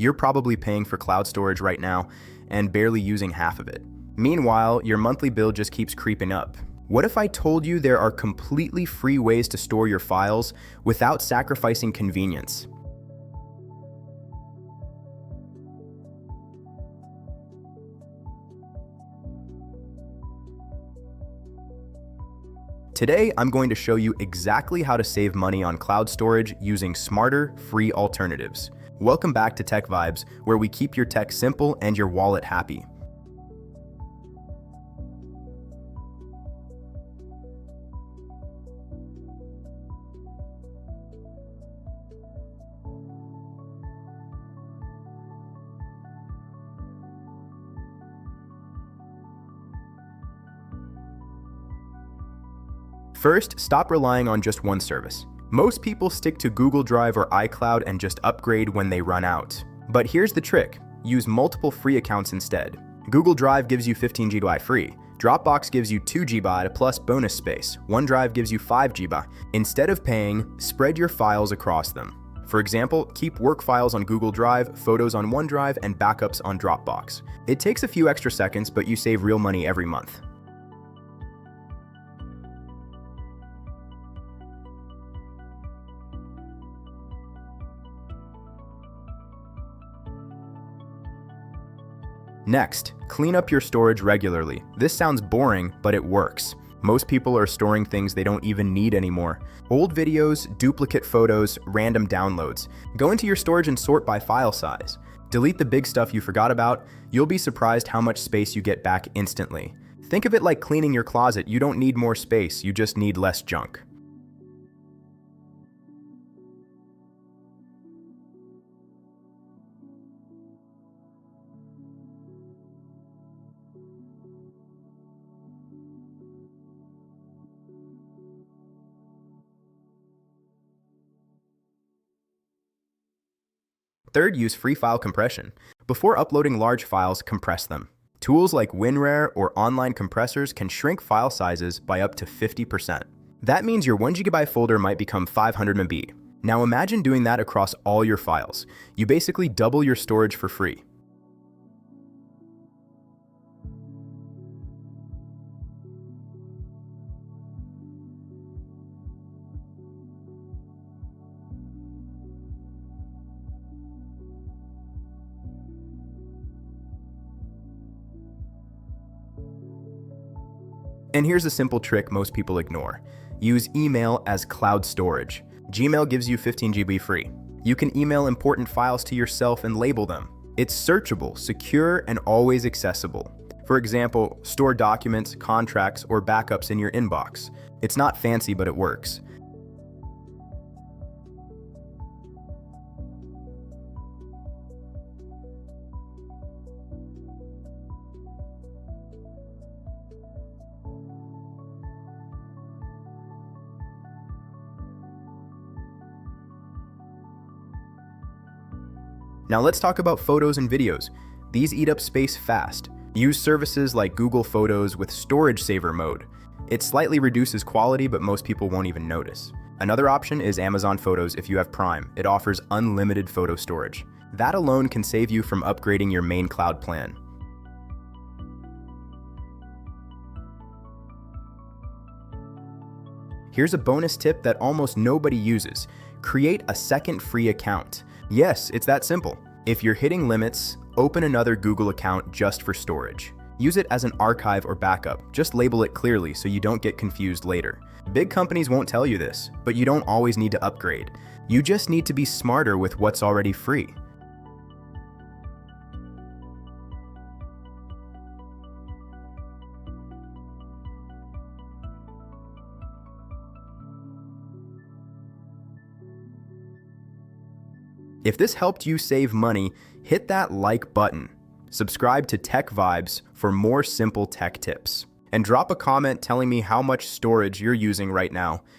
You're probably paying for cloud storage right now and barely using half of it. Meanwhile, your monthly bill just keeps creeping up. What if I told you there are completely free ways to store your files without sacrificing convenience? Today, I'm going to show you exactly how to save money on cloud storage using smarter, free alternatives. Welcome back to TechVibes, where we keep your tech simple and your wallet happy. First, stop relying on just one service. Most people stick to Google Drive or iCloud and just upgrade when they run out. But here's the trick: use multiple free accounts instead. Google Drive gives you 15 GB free. Dropbox gives you 2 GB plus bonus space. OneDrive gives you 5 GB. Instead of paying, spread your files across them. For example, keep work files on Google Drive, photos on OneDrive, and backups on Dropbox. It takes a few extra seconds, but you save real money every month. Next, clean up your storage regularly. This sounds boring, but it works. Most people are storing things they don't even need anymore. Old videos, duplicate photos, random downloads. Go into your storage and sort by file size. Delete the big stuff you forgot about. You'll be surprised how much space you get back instantly. Think of it like cleaning your closet. You don't need more space, you just need less junk. Third, use free file compression. Before uploading large files, compress them. Tools like WinRAR or online compressors can shrink file sizes by up to 50%. That means your 1 GB folder might become 500 MB. Now imagine doing that across all your files. You basically double your storage for free. And here's a simple trick most people ignore. Use email as cloud storage. Gmail gives you 15 GB free. You can email important files to yourself and label them. It's searchable, secure, and always accessible. For example, store documents, contracts, or backups in your inbox. It's not fancy, but it works. Now let's talk about photos and videos. These eat up space fast. Use services like Google Photos with storage saver mode. It slightly reduces quality, but most people won't even notice. Another option is Amazon Photos if you have Prime. It offers unlimited photo storage. That alone can save you from upgrading your main cloud plan. Here's a bonus tip that almost nobody uses. Create a second free account. Yes, it's that simple. If you're hitting limits, open another Google account just for storage. Use it as an archive or backup. Just label it clearly so you don't get confused later. Big companies won't tell you this, but you don't always need to upgrade. You just need to be smarter with what's already free. If this helped you save money, hit that like button. Subscribe to TechVibes for more simple tech tips. And drop a comment telling me how much storage you're using right now.